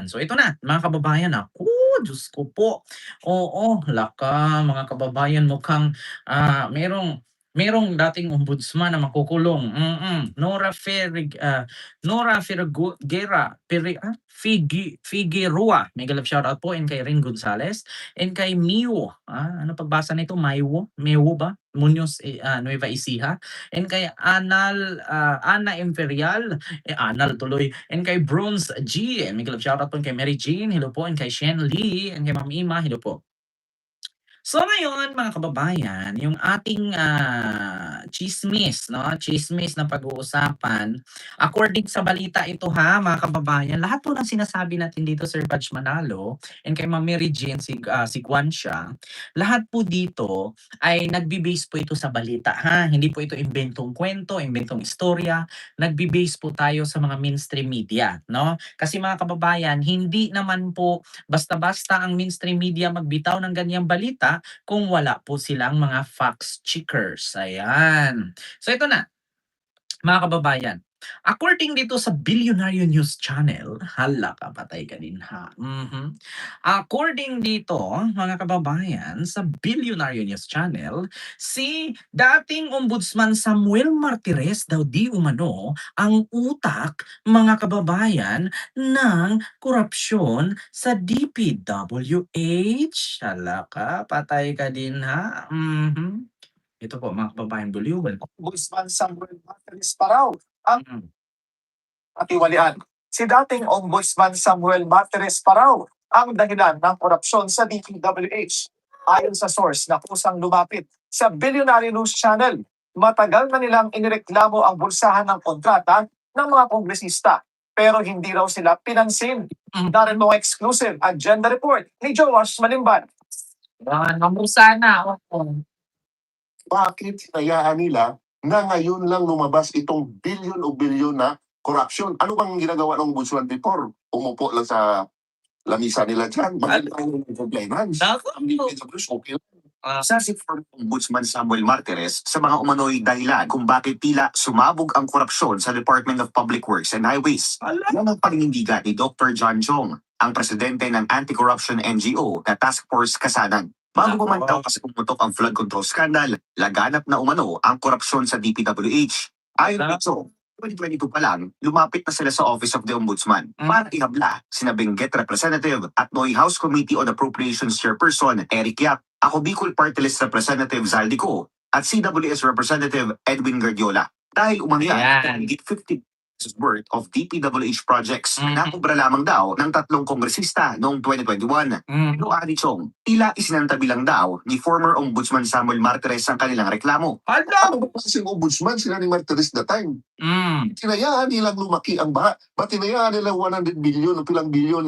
So ito na, mga kababayan, naku, Diyos ko po. Oo, mga kababayan, mukhang merong dating ombudsman na makukulong. Nora Figuera, Figueroa. Mega love shoutout po and kay Rin Gonzalez and kay Mio. Ano pagbasa nito? Maiwo ba? Munoz Nueva Ecija and kay Ana Imperial Anal tuloy. And kay Bronze G, may love shoutout po kay Mary Jean, hello po, and kay Shen Lee, and kay Ma'am Ima, hello po. So ngayon mga kababayan, yung ating tsismis, no? Tsismis na pag-uusapan. According sa balita ito ha, mga kababayan, lahat po ng sinasabi natin dito, Sir Badge Manalo, and kay Ma'am Mary Jean si Guancia, lahat po dito ay nagbi-base po ito sa balita ha. Hindi po ito inventong kwento, inventong istorya. Nagbi-base po tayo sa mga mainstream media, no? Kasi mga kababayan, hindi naman po basta-basta ang mainstream media magbitaw ng ganyang balita kung wala po silang mga facts checkers. Ayan. So ito na, mga kababayan. According dito sa Billionaire News Channel, hala ka, patay ka din ha. According dito, mga kababayan, sa Billionaire News Channel, si dating Ombudsman Samuel Martires daw di umano ang utak, mga kababayan, ng korupsyon sa DPWH. Hala ka, patay ka din ha. Ito po mga kababayan, buliwan. Ombudsman Samuel Martires pa raw ang Mm. katiwalian. Si dating Ombudsman Samuel Martires pa raw ang dahilan ng korupsyon sa DPWH. Ayon sa source na kusang lumapit sa Billionaire News Channel, matagal na nilang inireklamo ang bulsahan ng kontrata ng mga kongresista. Pero hindi raw sila pinansin. Darren mo exclusive agenda report ni Joash Malimban. Sana. Bakit hinayaan nila na ngayon lang lumabas itong bilyon o bilyon na corruption? Ano bang ginagawa ng ombudsman before? Umupo lang sa lamisa nila dyan. Bakit ang compliance? Ang DPWH, okay lang. Sa si former Ombudsman Samuel Martires sa mga umano'y dahilan kung bakit tila sumabog ang korupsyon sa Department of Public Works and Highways. Yan ang paninindigan ni Dr. John Chong, ang presidente ng anti-corruption NGO na Task Force Kasanan. Bago pa man daw kasi pumutok ang flood control scandal, laganap na umano ang korupsyon sa DPWH. Ayon dito, 2022 pa lang, lumapit na sila sa Office of the Ombudsman para ihabla sina Benguet Representative at Noy House Committee on Appropriations Chairperson Eric Yap, ako Bicol Party List Representative Zaldico at CWS Representative Edwin Guardiola. Dahil umangyari ang higit 50 worth of DPWH projects na kubra lamang daw ng 3 kongresista noong 2021. No, Ani Chong, tila isinantabi lang daw ni former Ombudsman Samuel Martires ang kanilang reklamo. Ano ba kasi yung ombudsman sila ni Martires that time? Hinayaan nilang lumaki ang baha. Ba't hinayaan nila 100 billion o pilang billion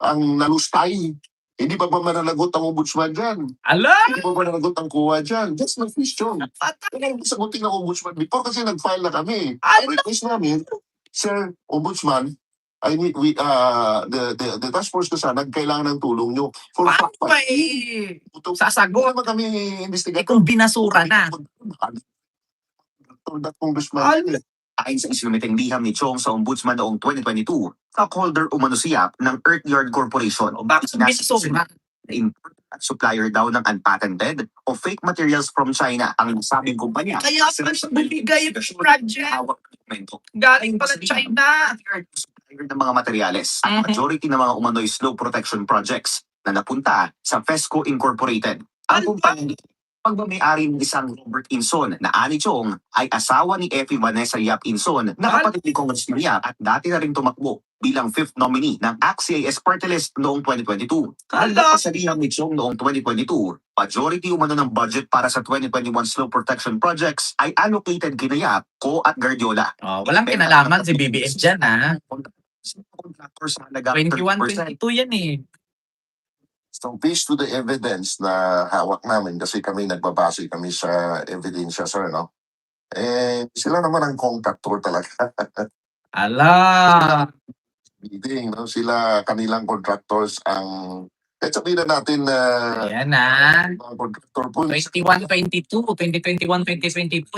ang nalustay? Hindi pa mananagot ang ombudsman dyan? Hindi pa mananagot ang kuha dyan? That's my question. Kailangan sagutin ng ombudsman before kasi nag-file na kami. Ang request namin, Sir Ombudsman, the task force ko sana, kailangan ng tulong nyo. For Paano ba sasagot? Hindi naman kami investigator. Kung binasura na. That congressman. Ayon sa isinumiteng liham ni Chong sa Ombudsman noong 2022, stockholder umano siya ng Earthyard Corporation o bakit Binasura? import at supplier daw ng unpatented o fake materials from China ang nasabing kumpanya. Kaya pa siya bumigay yung project. Galing pala China. Supplier ng mga materyales at majority ng mga umano'y slow protection projects na napunta sa FESCO Incorporated. Ang kumpanya pagmamayari ng isang Robert Inson na ani Chong ay asawa ni Effie Vanessa Yap Inson na kapatid ni Congressman Yap at dati na rin tumakbo bilang 5th nominee ng ACT-CIS Party List noong 2022. Kala sa liham ni Chong noong 2022, majority umano ng budget para sa 2021 slow protection projects ay allocated kina Yap, Ko at Guardiola. Walang kinalaman si BBM dyan ha. Contractors sa halaga 21-22 yan eh. So based to the evidence na hawak namin, kasi kami nagbabase kami sa ebidensya, sir, no? Sila naman ang contractor talaga. Bidding, no? Sila, kanilang contractors ang... sabihin na natin na... Ayan na. mga contractor po. 2021-22,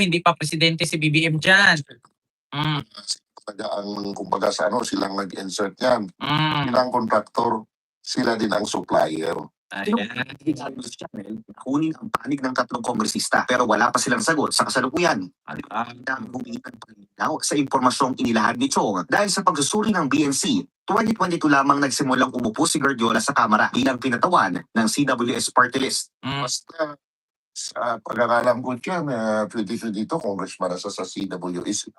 hindi pa presidente si BBM dyan. talaga ang kumbaga sa ano silang nag-insert yan. Mm. Silang kontraktor, sila din ang supplier. Ayan. Kunin ang panig ng tatlong kongresista pero wala pa silang sagot sa kasalukuyan. Ang humingi ng paglinaw sa impormasyong inilahad ni Chong dahil sa pagsusuri ng BNC. 2022 lamang nagsimulang umupo si Guardiola sa Kamara bilang pinatawan ng CWS party list. Basta sa pag-aakalam ko dyan, 2022, congressman na sa CWS.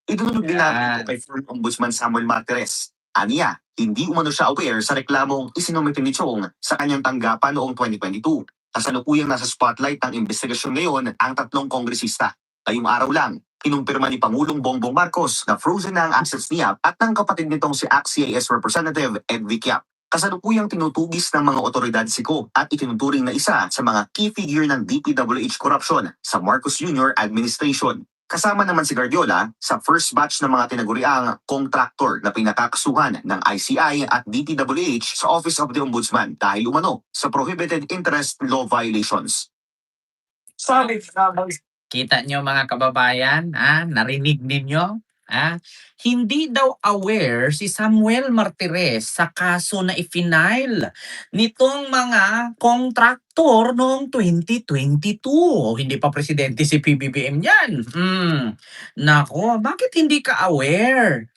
Idunulog din namin ito kay former Ombudsman Samuel Martires. Aniya, hindi umano siya aware sa reklamong isinomite ni Chong sa kanyang tanggapan noong 2022. Kasalukuyang nasa spotlight ng investigasyon ngayon ang tatlong kongresista. Ngayong araw lang, kinumpirma ni Pangulong Bongbong Marcos na frozen na ang assets niya at ng kapatid nitong si ACT-CIS Representative Ed Viquiap. Kasalukuyang tinutugis ng mga otoridad si Ko at itinuturing na isa sa mga key figure ng DPWH corruption sa Marcos Jr. administration. Kasama naman si Guardiola sa first batch ng mga tinaguriang contractor na pinakakasuhan ng ICI at DPWH sa Office of the Ombudsman dahil umano sa prohibited interest law violations. Kita nyo mga kababayan, narinig ninyo? Hindi daw aware si Samuel Martires sa kaso na ifinail nitong mga kontraktor noong 2022. Hindi pa presidente si PBBM yan. Nako, bakit hindi ka aware?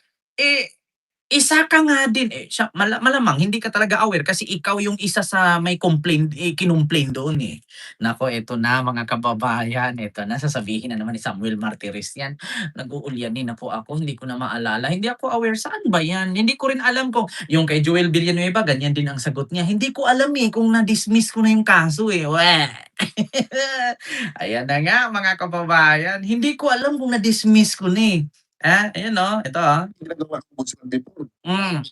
Isa ka nga din siya malamang hindi ka talaga aware kasi ikaw yung isa sa may kinomplain doon Naku, eto na mga kababayan, eto na sasabihin na naman ni Samuel Martires yan. Nag-uulyanin na po ako, hindi ko na maalala. Hindi ako aware, saan ba yan? Hindi ko rin alam kung yung kay Joel Villanueva, ganyan din ang sagot niya. Hindi ko alam kung na-dismiss ko na yung kaso Weh. Ayan na nga mga kababayan, hindi ko alam kung na-dismiss ko na Ayan ito Ginagawa ng ombudsman before. Mm.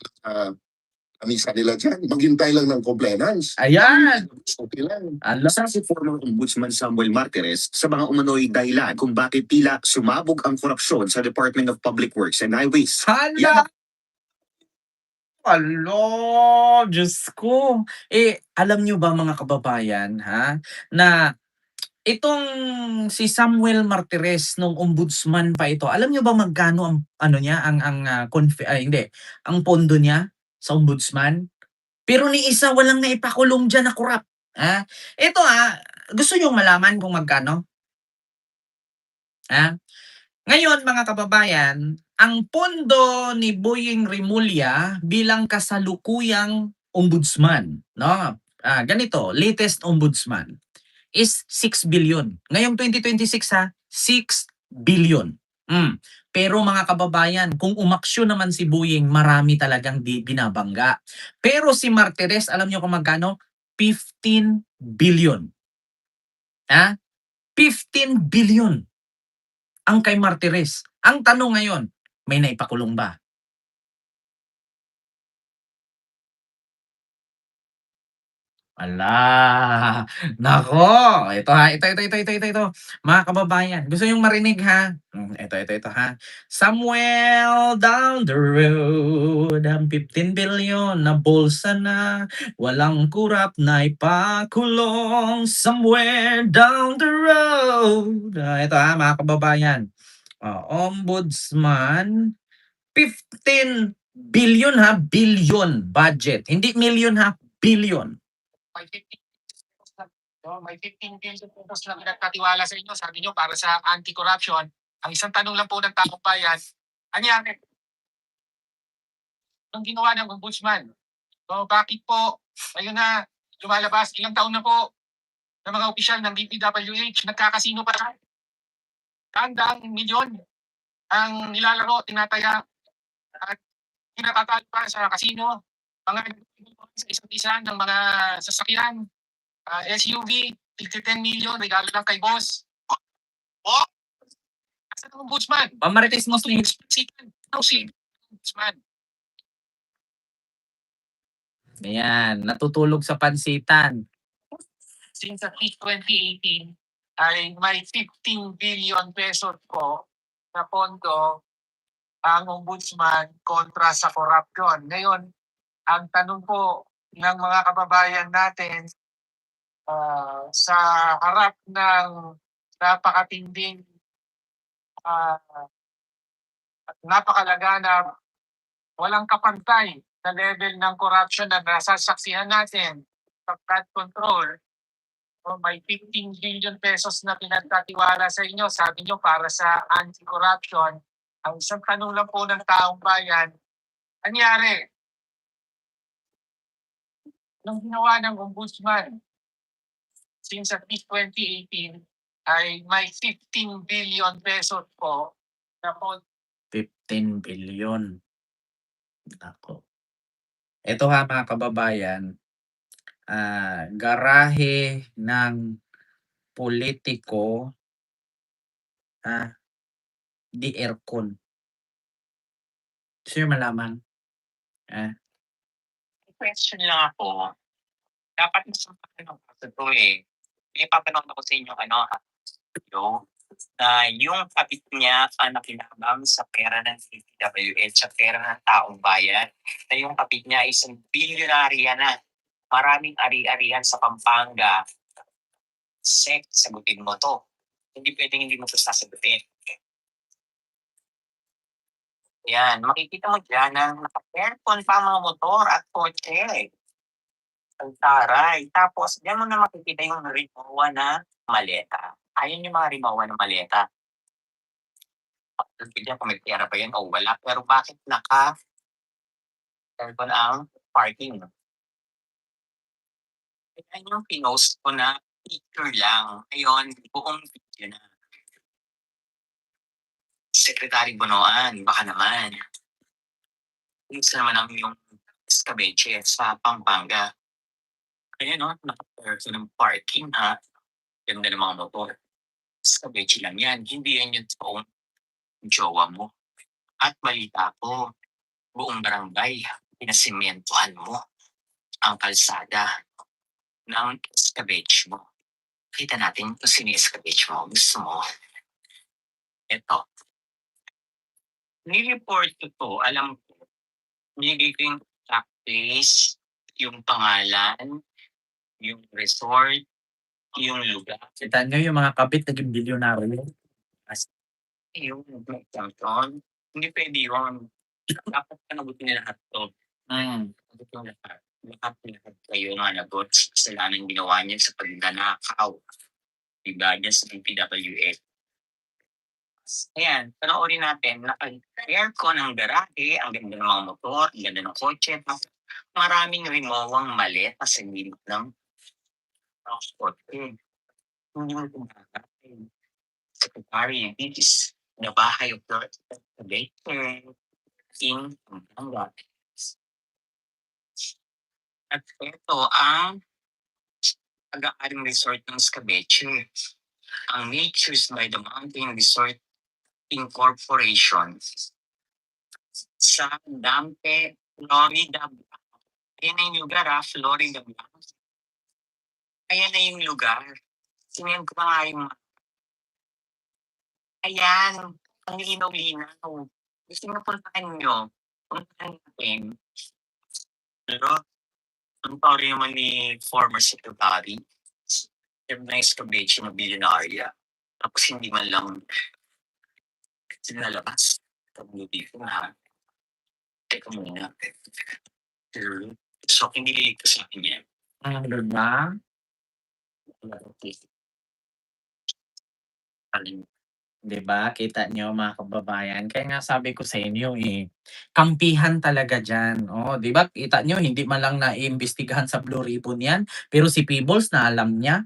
Kamisa nila dyan, maghintay lang ng compliance. Ayan. Okay lang. Alam. Isa si former Ombudsman Samuel Martires sa mga umano'y dahilan kung bakit tila sumabog ang korupsyon sa Department of Public Works and Highways. Hala! Alo, Diyos ko. Alam niyo ba mga kababayan, na itong si Samuel Martires nung ombudsman pa ito, alam niyo ba magkano ang ano niya, hindi, ang pondo niya sa ombudsman? Pero ni isa walang naipakulong diyan na korap. Ito gusto niyong malaman kung magkano? Ngayon mga kababayan, ang pondo ni Boying Rimulya bilang kasalukuyang ombudsman, ganito, latest ombudsman is 6 billion. Ngayong 2026 6 billion. Pero mga kababayan, kung umaksyon naman si Boying, marami talagang binabangga. Pero si Martires, alam niyo kung magkano? 15 billion. 15 billion ang kay Martires. Ang tanong ngayon, may naipakulong ba? Ala, nako, ito ito. Mga kababayan, gusto yung marinig Ito Samuel down the road, ang 15 billion na bulsa na, walang kurap na ipakulong, somewhere down the road. Ito mga kababayan. Ombudsman, 15 billion billion budget. Hindi million billion. May 15 billion pesos na pinagkatiwala sa inyo, sabi nyo, para sa anti-corruption. Ang isang tanong lang po ng taong bayan, ano yan? Anong ginawa ng ombudsman? So, bakit po, ayun na, lumalabas, ilang taon na po ng mga opisyal ng DPWH, nagkakasino pa rin. Daang milyon ang nilalaro, tinataya, at kinatatalo pa sa kasino, mga sa isa't isa ng mga sasakyan, SUV, 10 million, regalo lang kay boss. Asan ang ombudsman? Pamarites mo si Ombudsman. Ayan, natutulog sa pansitan. Since at least 2018, ay may 15 billion pesos po na pondo ang ombudsman kontra sa corruption. Ngayon, ang tanong po ng mga kababayan natin sa harap ng napakatinding At napakalaganap, walang kapantay na level ng corruption na nasasaksihan natin sa flood control. So, may 15 billion pesos na pinagkatiwala sa inyo. Sabi nyo para sa anti-corruption. Ang isang tanong lang po ng taong bayan, anyari? Nung ginawa ng ombudsman since at least 2018 ay may 15 billion pesos po na po 15 billion. Nako. Ito ha mga kababayan, garahe ng politiko, di aircon. Gusto niyo malaman? Question lang ako. Dapat mas matanong ko to eh. May patanong ako sa inyo, na yung kapit niya ang nakinabang sa pera ng DPWH, sa pera ng taong bayan, na yung kapit niya isang bilyonarya na maraming ari-arihan sa Pampanga. Sek, sagutin mo to. Hindi pwedeng hindi mo to sasagutin. Yan, makikita mo dyan na naka-aircon pa ang mga motor at kotse. Ang taray. Tapos, diyan mo na makikita yung rimawa na maleta. Ayun yung mga rimawa na maleta. Diyan kung may pera pa yan o wala. Pero bakit naka-aircon ang parking? Yan yung pinost ko na picture lang. Ngayon, buong video na. Secretary Bonoan, baka naman. Isa naman ang yung escabeche sa Pampanga. Kaya naka-aircon ng parking ha. Ganda ng mga motor. Escabeche lang yan. Hindi yan yung toong jowa mo. At balita ko, buong barangay, pinasimentohan mo ang kalsada ng escabeche mo. Kita natin kung sino yung escabeche mo. Gusto mo? Ito. Nireport ko to, alam ko, binigay ko yung exact place, yung pangalan, yung resort, yung lugar. Kita niyo yung mga kabit naging bilyonaryo. Yung nagkampiyon, hindi pwede yun. Dapat panagutin na lahat to. Panagutin na lahat. Lahat kayo nga nagot sa kasalanan ginawa niya sa pagdanakaw. Diba? Diyan sa PWH. Ayan, panoorin natin. Naka-aircon ang garahe, ang ganda ng mga motor, ang ganda ng kotse. Maraming rimowang maleta sa gilid ng kotse. Hindi mo kumakain. Secretary, this is the bahay of your excavator in Pampanga. At ito ang pag-aaring resort ng Escabeche. Ang Natures by the Mountain Resort Incorporation sa Dampe, Florida. Ayan na yung lugar Florida. Ayan na yung lugar. Sinihan ko pa nga yung ayan, ang linaw-linaw. Gusto nyo puntahan nyo. Puntahan natin. Pero, ang tawari naman ni former secretary, yung na escabeche na bilyonarya. Tapos hindi man lang sinalabas. Tabuti ko na. Teka muna. So, hindi lilig ko sa akin yan. Diba? Diba? Kita nyo mga kababayan. Kaya nga sabi ko sa inyo kampihan talaga dyan. Diba? Kita nyo, hindi man lang naiimbestigahan sa Blue Ribbon yan. Pero si Peebles na alam niya.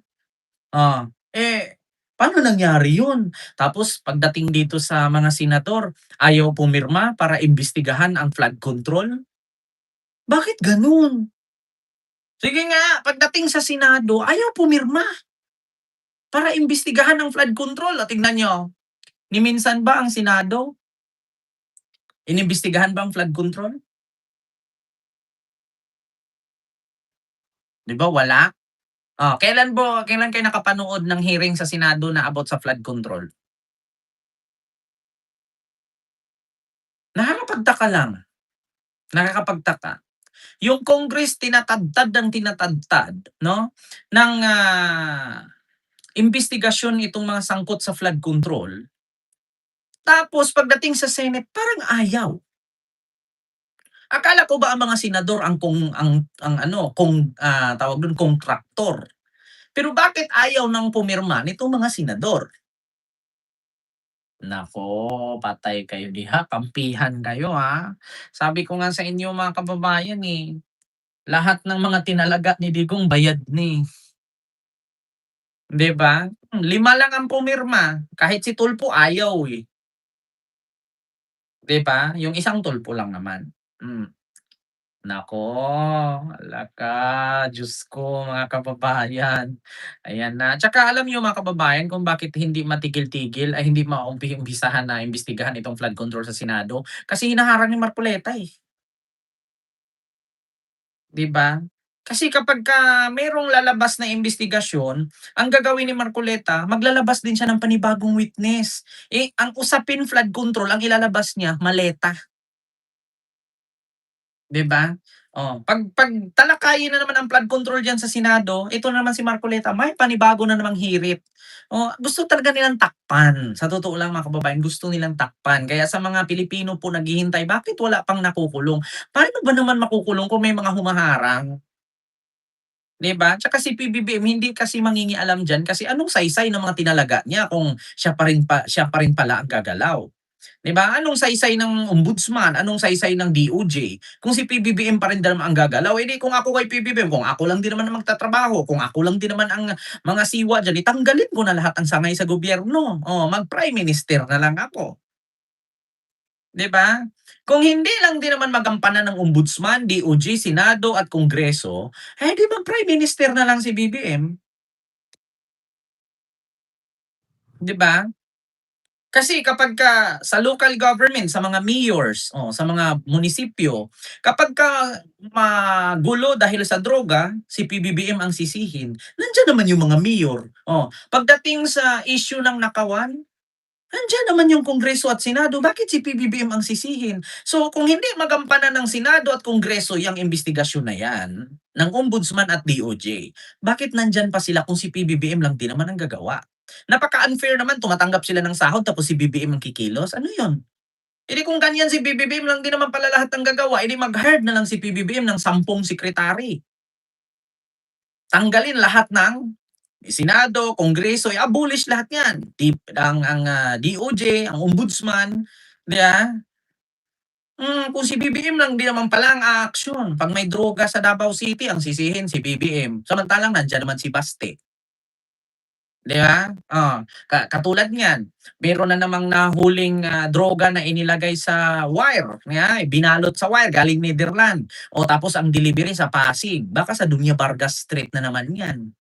Paano nangyari yun? Tapos pagdating dito sa mga senador, ayaw pumirma para imbestigahan ang flood control? Bakit ganun? Sige nga, pagdating sa Senado, ayaw pumirma para imbestigahan ang flood control. At tingnan nyo, ni minsan ba ang Senado? Inimbestigahan ba ang flood control? Di ba wala? Kailan kayo nakapanood ng hearing sa Senado na about sa flood control? Nakakapagtaka lang. Nakakapagtaka. Yung Congress tinatadtad no, ng investigasyon itong mga sangkot sa flood control. Tapos pagdating sa Senate parang ayaw. Akala ko ba ang mga senador ang ano, tawag dun, kontraktor. Pero bakit ayaw ng pumirma nitong mga senador? Naku, patay kayo diha, kampihan kayo, Sabi ko nga sa inyo mga kababayan, lahat ng mga tinalaga ni Digong bayad ni, 'di ba? 5 lang ang pumirma, kahit si Tulfo ayaw, 'di ba? Yung isang Tulfo lang naman. Hmm. Naku, hala ka, Diyos ko mga kababayan. Ayan na. Tsaka alam niyo mga kababayan kung bakit hindi matigil-tigil ay hindi maumpisahan na imbestigahan itong flood control sa Senado? Kasi hinaharang ni Marcoleta, 'di ba? Kasi kapagka merong lalabas na imbestigasyon, ang gagawin ni Marcoleta, maglalabas din siya ng panibagong witness. Ang usapin flood control, ang ilalabas niya maleta. 'Di ba? Pag talakayin na naman ang flood control diyan sa Senado, ito na naman si Marcoleta may panibago na namang hirit. Gusto talaga nilang takpan, sa totoo lang mga kababayan, gusto nilang takpan. Kaya sa mga Pilipino po naghihintay, bakit wala pang nakukulong? Paano ba naman makukulong kung may mga humaharang, 'di ba? Tsaka si PBBM hindi kasi mangingialam diyan kasi anong saysay ng mga tinalaga niya kung siya pa rin pala ang gagalaw. 'Di ba? Anong saysay ng ombudsman, anong saysay ng DOJ, kung si PBBM pa rin naman ang gagalaw, eh, di kung ako kay PBBM, kung ako lang din naman ang magtatrabaho, kung ako lang din naman ang mga siwa diyan, tanggalin ko na lahat ang sangay sa gobyerno. Mag-prime minister na lang ako, 'di ba? Kung hindi lang din naman magampanan ng ombudsman, DOJ, Senado at Kongreso, di mag-prime minister na lang si BBM, 'di ba? Kasi kapagka sa local government, sa mga mayors, sa mga munisipyo, kapagka magulo dahil sa droga, si PBBM ang sisihin, nandiyan naman yung mga mayor. Pagdating sa issue ng nakawan, nandiyan naman yung Kongreso at Senado, bakit si PBBM ang sisihin? So kung hindi magampanan ng Senado at Kongreso yung investigasyon na yan, ng Ombudsman at DOJ, bakit nandyan pa sila kung si PBBM lang din naman ang gagawa? Napaka-unfair naman, tumatanggap sila ng sahod tapos si BBM ang kikilos, ano yun? Kung ganyan si PBBM lang din naman pala lahat ng gagawa, mag-hire na lang si PBBM ng 10 sekretary. Tanggalin lahat ng Senado, Kongreso, i-abolish lahat 'yan. DOJ, ang Ombudsman, 'di ba? Kung si BBM lang din naman pala ang aaksyon. 'Pag may droga sa Davao City, ang sisihin si BBM. Samantalang nandiyan naman si Baste, 'di ba? Katulad niyan, meron na namang nahuling, droga na inilagay sa wire, binalot sa wire galing Netherland. Tapos ang delivery sa Pasig. Baka sa Dunya Vargas Street na naman 'yan.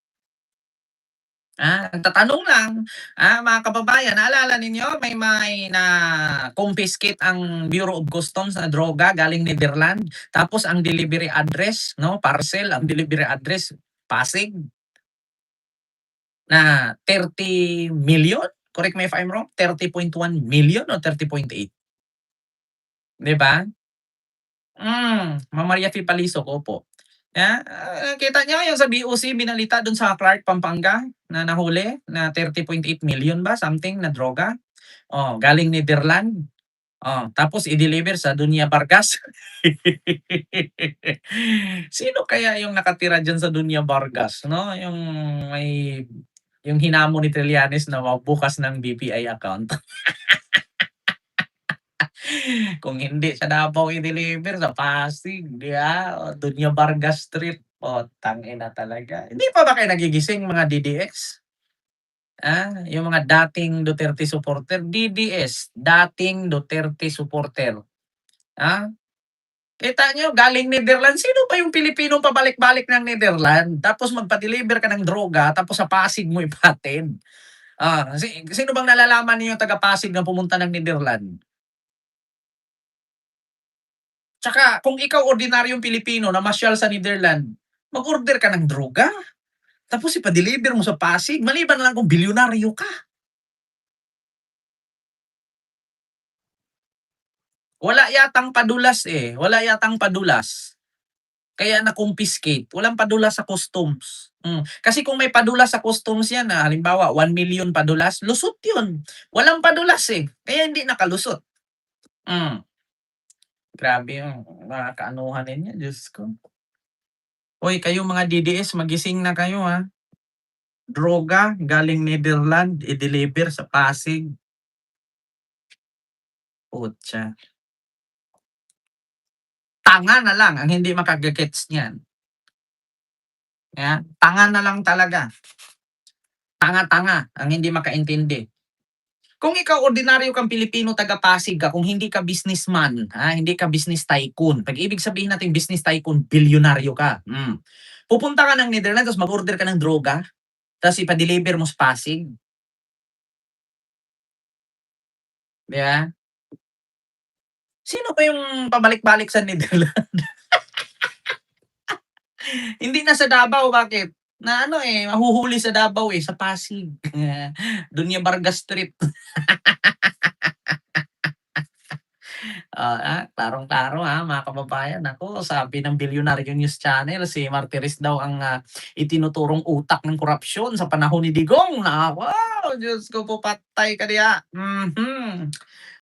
Nagtatanong lang, mga kababayan, naalala ninyo may na-confiscate ang Bureau of Customs na droga galing Netherland, tapos ang delivery address, 'no, parcel, ang delivery address Pasig na 30 million, correct me if I'm wrong, 30.1 million o 30.8, 'di ba? Ma'am Maria Fipalisok, opo. Kita niyo yung sa BOC binalita dun sa Clark, Pampanga na nahuli na 30.8 million ba something na droga. Galing Netherland. Tapos i-deliver sa Dunya Vargas. Sino kaya yung nakatira diyan sa Dunya Vargas 'no, may yung hinamon ni Trillanes na magbukas ng BPI account. Kung hindi sa Davao i-deliver, sa Pasig, 'di ba? Dunya Vargas Street, putang-ina talaga. Hindi pa ba kayo nagigising mga DDS? Yung mga dating Duterte supporter, DDS, dating Duterte supporter, ah. Kita niyo galing Netherlands, sino ba yung Pilipinong pabalik-balik ng Netherlands, tapos magpa-deliver ka ng droga, tapos sa Pasig mo ipahatid? Sino bang nalalaman niyo taga Pasig na pumunta ng Netherlands? Tsaka kung ikaw ordinaryong Pilipino namasyal sa Netherlands, mag-order ka ng droga, tapos ipa-deliver mo sa Pasig, maliban na lang kung bilyonaryo ka. Wala yatang padulas, wala yatang padulas. Kaya na-confiscate, walang padula sa customs. Kasi kung may padula sa customs yan, halimbawa 1,000,000 padulas, lusot yun. Walang padulas eh, kaya hindi nakalusot. Grabe yung mga kaanuhan ninyo, Diyos ko. Hoy, kayong mga DDS, magising na kayo ha. Droga galing Netherland, i-deliver sa Pasig. Putya. Tanga na lang ang hindi makagagets niyan. Tanga na lang talaga. Tanga-tanga ang hindi makaintindi. Kung ikaw ordinaryo kang Pilipino taga Pasig ka, kung hindi ka businessman, hindi ka business tycoon. Pag ibig sabihin natin business tycoon, bilyonaryo ka. Pupunta ka ng Netherlands, tapos mag-order ka ng droga, tapos ipa-deliver mo sa Pasig. Di ba? Sino pa yung pabalik-balik sa Netherlands? Hindi na sa Davao, bakit? Na mahuhuli sa Davao sa Pasig. Dunya Vargas Street. Tarong-taro mga kababayan. Ako, sabi ng Bilyonaryo News Channel, si Martires daw ang itinuturong utak ng korupsyon sa panahon ni Digong. Wow, Diyos ko po, patay ka diya.